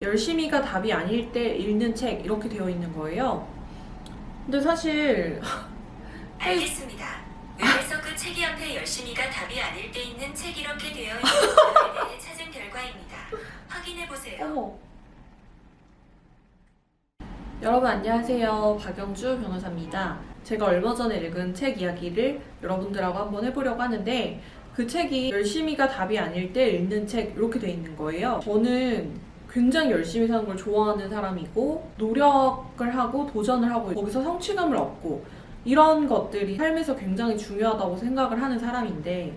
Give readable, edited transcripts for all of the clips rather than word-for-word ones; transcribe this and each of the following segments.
열심히가 답이 아닐 때 읽는 책 이렇게 되어 있는 거예요. 근데 사실 알겠습니다. 위에서 그 책이 옆에 열심히가 답이 아닐 때 있는 책 이렇게 되어 있는 거에 대해 찾은 결과입니다. 확인해보세요. 어머. 여러분 안녕하세요. 박영주 변호사입니다. 제가 얼마 전에 읽은 책 이야기를 여러분들하고 한번 해보려고 하는데 그 책이 열심히가 답이 아닐 때 읽는 책 이렇게 돼 있는 거예요. 저는 굉장히 열심히 사는 걸 좋아하는 사람이고 노력을 하고 도전을 하고 거기서 성취감을 얻고 이런 것들이 삶에서 굉장히 중요하다고 생각을 하는 사람인데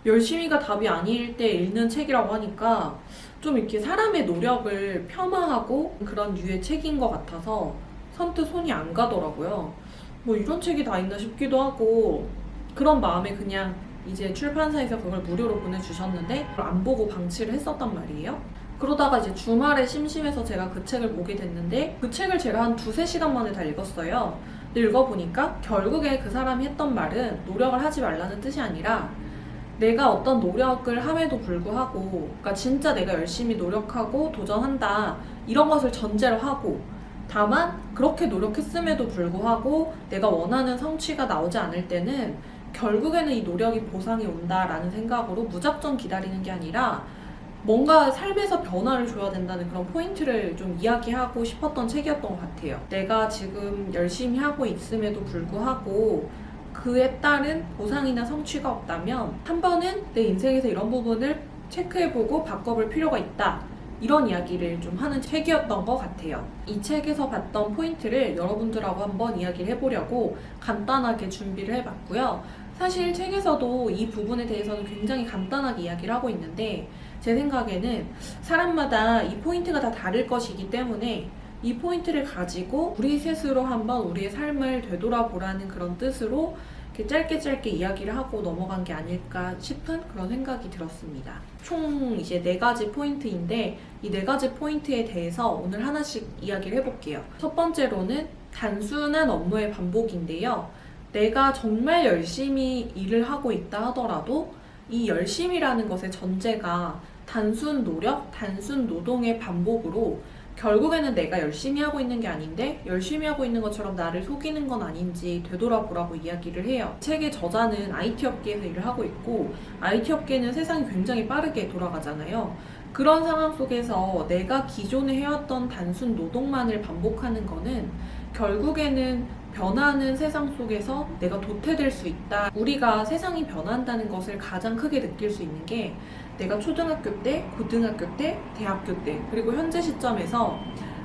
열심히가 답이 아닐 때 읽는 책이라고 하니까 좀 이렇게 사람의 노력을 폄하하고 그런 류의 책인 것 같아서 선뜻 손이 안 가더라고요. 뭐 이런 책이 다 있나 싶기도 하고 그런 마음에 그냥 이제 출판사에서 그걸 무료로 보내주셨는데 그걸 안 보고 방치를 했었단 말이에요. 그러다가 이제 주말에 심심해서 제가 그 책을 보게 됐는데 그 책을 제가 한 2-3시간 만에 다 읽었어요. 근데 읽어보니까 결국에 그 사람이 했던 말은 노력을 하지 말라는 뜻이 아니라 내가 어떤 노력을 함에도 불구하고 그러니까 진짜 내가 열심히 노력하고 도전한다 이런 것을 전제로 하고 다만 그렇게 노력했음에도 불구하고 내가 원하는 성취가 나오지 않을 때는 결국에는 이 노력이 보상이 온다라는 생각으로 무작정 기다리는 게 아니라 뭔가 삶에서 변화를 줘야 된다는 그런 포인트를 좀 이야기하고 싶었던 책이었던 것 같아요. 내가 지금 열심히 하고 있음에도 불구하고 그에 따른 보상이나 성취가 없다면 한 번은 내 인생에서 이런 부분을 체크해보고 바꿔볼 필요가 있다. 이런 이야기를 좀 하는 책이었던 것 같아요. 이 책에서 봤던 포인트를 여러분들하고 한번 이야기를 해보려고 간단하게 준비를 해봤고요. 사실 책에서도 이 부분에 대해서는 굉장히 간단하게 이야기를 하고 있는데 제 생각에는 사람마다 이 포인트가 다 다를 것이기 때문에 이 포인트를 가지고 우리 스스로 한번 우리의 삶을 되돌아보라는 그런 뜻으로 이렇게 짧게 이야기를 하고 넘어간 게 아닐까 싶은 그런 생각이 들었습니다. 총 이제 4가지 포인트인데 이 4가지 포인트에 대해서 오늘 하나씩 이야기를 해볼게요. 첫 번째로는 단순한 업무의 반복인데요. 내가 정말 열심히 일을 하고 있다 하더라도 이 열심이라는 것의 전제가 단순 노력, 단순 노동의 반복으로 결국에는 내가 열심히 하고 있는 게 아닌데 열심히 하고 있는 것처럼 나를 속이는 건 아닌지 되돌아보라고 이야기를 해요. 책의 저자는 IT 업계에서 일을 하고 있고 IT 업계는 세상이 굉장히 빠르게 돌아가잖아요. 그런 상황 속에서 내가 기존에 해왔던 단순 노동만을 반복하는 거는 결국에는 변하는 세상 속에서 내가 도태될 수 있다. 우리가 세상이 변한다는 것을 가장 크게 느낄 수 있는 게 내가 초등학교 때, 고등학교 때, 대학교 때 그리고 현재 시점에서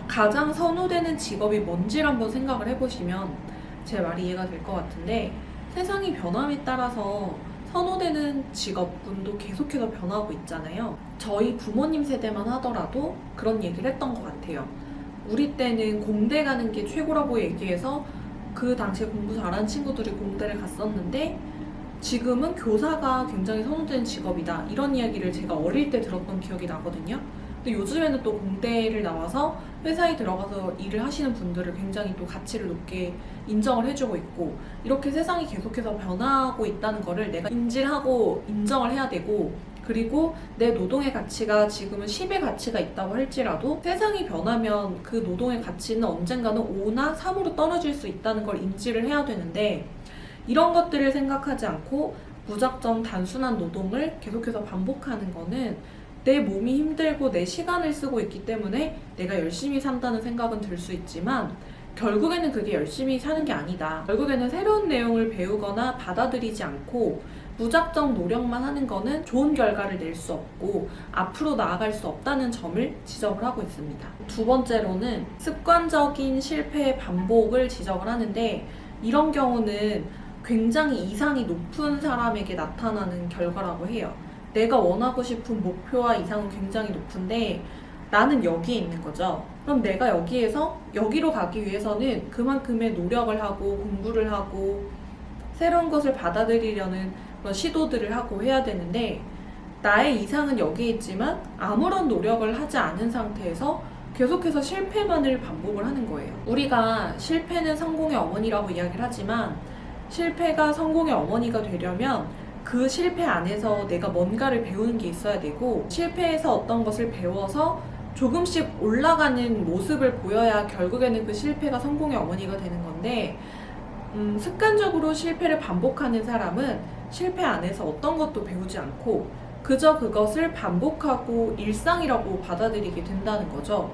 가장 선호되는 직업이 뭔지를 한번 생각을 해보시면 제 말이 이해가 될 것 같은데 세상이 변함에 따라서 선호되는 직업군도 계속해서 변하고 있잖아요. 저희 부모님 세대만 하더라도 그런 얘기를 했던 것 같아요. 우리 때는 공대 가는 게 최고라고 얘기해서 그 당시에 공부 잘하는 친구들이 공대를 갔었는데 지금은 교사가 굉장히 선호되는 직업이다 이런 이야기를 제가 어릴 때 들었던 기억이 나거든요. 근데 요즘에는 또 공대를 나와서 회사에 들어가서 일을 하시는 분들을 굉장히 또 가치를 높게 인정을 해주고 있고 이렇게 세상이 계속해서 변하고 있다는 거를 내가 인지하고 인정을 해야 되고 그리고 내 노동의 가치가 지금은 10의 가치가 있다고 할지라도 세상이 변하면 그 노동의 가치는 언젠가는 5나 3으로 떨어질 수 있다는 걸 인지를 해야 되는데 이런 것들을 생각하지 않고 무작정 단순한 노동을 계속해서 반복하는 거는 내 몸이 힘들고 내 시간을 쓰고 있기 때문에 내가 열심히 산다는 생각은 들 수 있지만 결국에는 그게 열심히 사는 게 아니다. 결국에는 새로운 내용을 배우거나 받아들이지 않고 무작정 노력만 하는 거는 좋은 결과를 낼 수 없고 앞으로 나아갈 수 없다는 점을 지적을 하고 있습니다. 두 번째로는 습관적인 실패의 반복을 지적을 하는데 이런 경우는 굉장히 이상이 높은 사람에게 나타나는 결과라고 해요. 내가 원하고 싶은 목표와 이상은 굉장히 높은데 나는 여기에 있는 거죠. 그럼 내가 여기로 가기 위해서는 그만큼의 노력을 하고 공부를 하고 새로운 것을 받아들이려는 그런 시도들을 하고 해야 되는데 나의 이상은 여기에 있지만 아무런 노력을 하지 않은 상태에서 계속해서 실패만을 반복을 하는 거예요. 우리가 실패는 성공의 어머니라고 이야기를 하지만 실패가 성공의 어머니가 되려면 그 실패 안에서 내가 뭔가를 배우는 게 있어야 되고 실패에서 어떤 것을 배워서 조금씩 올라가는 모습을 보여야 결국에는 그 실패가 성공의 어머니가 되는 건데, 습관적으로 실패를 반복하는 사람은 실패 안에서 어떤 것도 배우지 않고 그저 그것을 반복하고 일상이라고 받아들이게 된다는 거죠.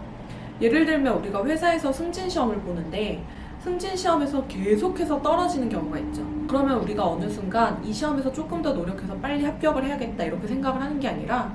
예를 들면 우리가 회사에서 승진시험을 보는데 승진시험에서 계속해서 떨어지는 경우가 있죠. 그러면 우리가 어느 순간 이 시험에서 조금 더 노력해서 빨리 합격을 해야겠다 이렇게 생각을 하는 게 아니라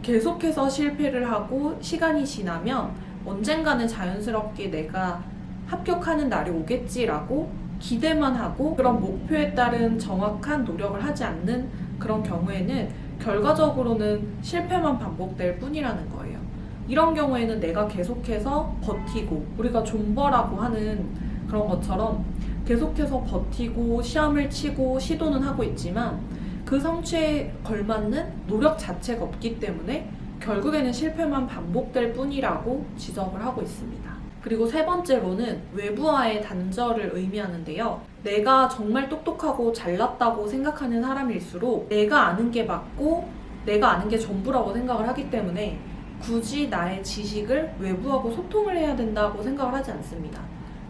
계속해서 실패를 하고 시간이 지나면 언젠가는 자연스럽게 내가 합격하는 날이 오겠지라고 기대만 하고 그런 목표에 따른 정확한 노력을 하지 않는 그런 경우에는 결과적으로는 실패만 반복될 뿐이라는 거예요. 이런 경우에는 내가 계속해서 버티고, 우리가 존버라고 하는 그런 것처럼 계속해서 버티고 시험을 치고 시도는 하고 있지만 그 성취에 걸맞는 노력 자체가 없기 때문에 결국에는 실패만 반복될 뿐이라고 지적을 하고 있습니다. 그리고 세 번째로는 외부와의 단절을 의미하는데요. 내가 정말 똑똑하고 잘났다고 생각하는 사람일수록 내가 아는 게 맞고 내가 아는 게 전부라고 생각을 하기 때문에 굳이 나의 지식을 외부하고 소통을 해야 된다고 생각을 하지 않습니다.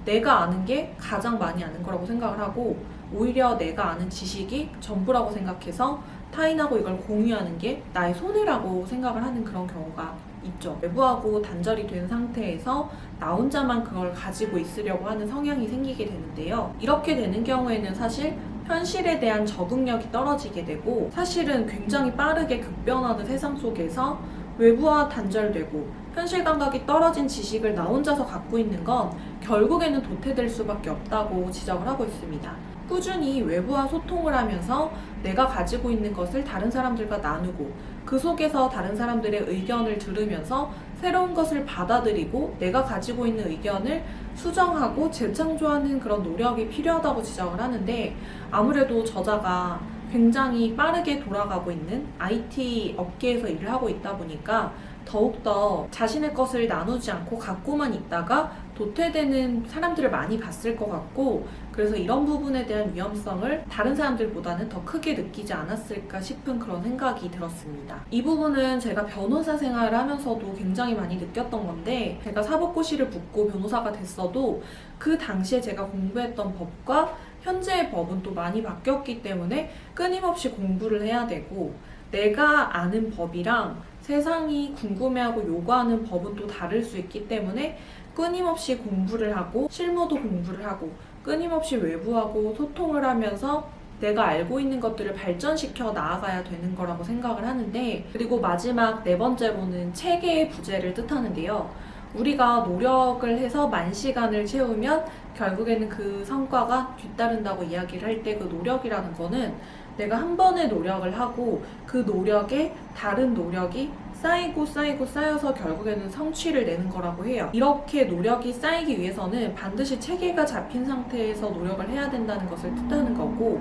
내가 아는 게 가장 많이 아는 거라고 생각을 하고 오히려 내가 아는 지식이 전부라고 생각해서 타인하고 이걸 공유하는 게 나의 손해라고 생각을 하는 그런 경우가 있죠. 외부하고 단절이 된 상태에서 나 혼자만 그걸 가지고 있으려고 하는 성향이 생기게 되는데요. 이렇게 되는 경우에는 사실 현실에 대한 적응력이 떨어지게 되고 사실은 굉장히 빠르게 급변하는 세상 속에서 외부와 단절되고 현실 감각이 떨어진 지식을 나 혼자서 갖고 있는 건 결국에는 도태될 수밖에 없다고 지적을 하고 있습니다. 꾸준히 외부와 소통을 하면서 내가 가지고 있는 것을 다른 사람들과 나누고 그 속에서 다른 사람들의 의견을 들으면서 새로운 것을 받아들이고 내가 가지고 있는 의견을 수정하고 재창조하는 그런 노력이 필요하다고 지적을 하는데 아무래도 저자가 굉장히 빠르게 돌아가고 있는 IT 업계에서 일을 하고 있다 보니까 더욱더 자신의 것을 나누지 않고 갖고만 있다가 도태되는 사람들을 많이 봤을 것 같고 그래서 이런 부분에 대한 위험성을 다른 사람들보다는 더 크게 느끼지 않았을까 싶은 그런 생각이 들었습니다. 이 부분은 제가 변호사 생활을 하면서도 굉장히 많이 느꼈던 건데 제가 사법고시를 붙고 변호사가 됐어도 그 당시에 제가 공부했던 법과 현재의 법은 또 많이 바뀌었기 때문에 끊임없이 공부를 해야 되고 내가 아는 법이랑 세상이 궁금해하고 요구하는 법은 또 다를 수 있기 때문에 끊임없이 공부를 하고 실무도 공부를 하고 끊임없이 외부하고 소통을 하면서 내가 알고 있는 것들을 발전시켜 나아가야 되는 거라고 생각을 하는데 그리고 마지막 네 번째로는 체계의 부재를 뜻하는데요. 우리가 노력을 해서 만 시간을 채우면 결국에는 그 성과가 뒤따른다고 이야기를 할 때 그 노력이라는 거는 내가 한 번의 노력을 하고 그 노력에 다른 노력이 쌓이고 쌓여서 결국에는 성취를 내는 거라고 해요. 이렇게 노력이 쌓이기 위해서는 반드시 체계가 잡힌 상태에서 노력을 해야 된다는 것을 뜻하는 거고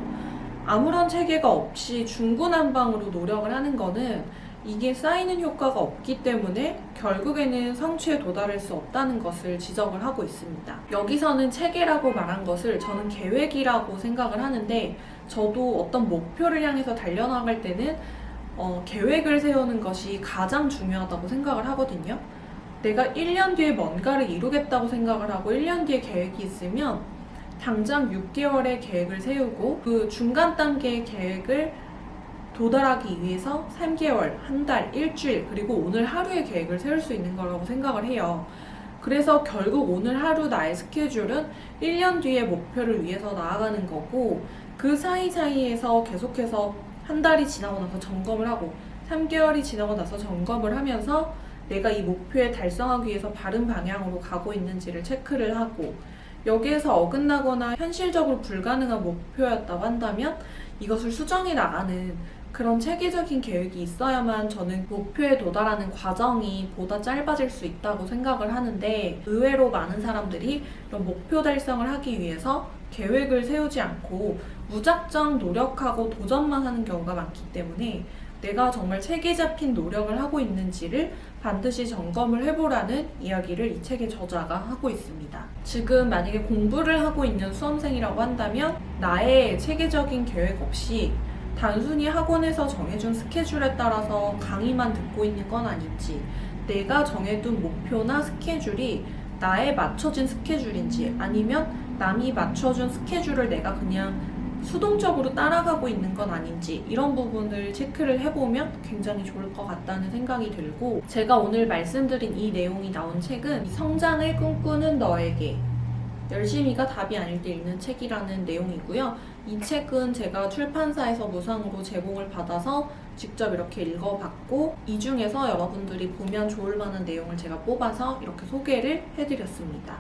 아무런 체계가 없이 중구난방으로 노력을 하는 거는 이게 쌓이는 효과가 없기 때문에 결국에는 성취에 도달할 수 없다는 것을 지적을 하고 있습니다. 여기서는 체계라고 말한 것을 저는 계획이라고 생각을 하는데 저도 어떤 목표를 향해서 달려나갈 때는 계획을 세우는 것이 가장 중요하다고 생각을 하거든요. 내가 1년 뒤에 뭔가를 이루겠다고 생각을 하고 1년 뒤에 계획이 있으면 당장 6개월의 계획을 세우고 그 중간 단계의 계획을 도달하기 위해서 3개월, 한 달, 일주일, 그리고 오늘 하루의 계획을 세울 수 있는 거라고 생각을 해요. 그래서 결국 오늘 하루 나의 스케줄은 1년 뒤의 목표를 위해서 나아가는 거고 그 사이사이에서 계속해서 한 달이 지나고 나서 점검을 하고 3개월이 지나고 나서 점검을 하면서 내가 이 목표에 달성하기 위해서 바른 방향으로 가고 있는지를 체크를 하고 여기에서 어긋나거나 현실적으로 불가능한 목표였다고 한다면 이것을 수정해 나가는 그런 체계적인 계획이 있어야만 저는 목표에 도달하는 과정이 보다 짧아질 수 있다고 생각을 하는데 의외로 많은 사람들이 이런 목표 달성을 하기 위해서 계획을 세우지 않고 무작정 노력하고 도전만 하는 경우가 많기 때문에 내가 정말 체계 잡힌 노력을 하고 있는지를 반드시 점검을 해보라는 이야기를 이 책의 저자가 하고 있습니다. 지금 만약에 공부를 하고 있는 수험생이라고 한다면 나의 체계적인 계획 없이 단순히 학원에서 정해준 스케줄에 따라서 강의만 듣고 있는 건 아닌지 내가 정해둔 목표나 스케줄이 나에 맞춰진 스케줄인지 아니면 남이 맞춰준 스케줄을 내가 그냥 수동적으로 따라가고 있는 건 아닌지 이런 부분을 체크를 해보면 굉장히 좋을 것 같다는 생각이 들고, 제가 오늘 말씀드린 이 내용이 나온 책은 성장을 꿈꾸는 너에게 열심히가 답이 아닐 때 읽는 책이라는 내용이고요. 이 책은 제가 출판사에서 무상으로 제공을 받아서 직접 이렇게 읽어봤고, 이 중에서 여러분들이 보면 좋을 만한 내용을 제가 뽑아서 이렇게 소개를 해드렸습니다.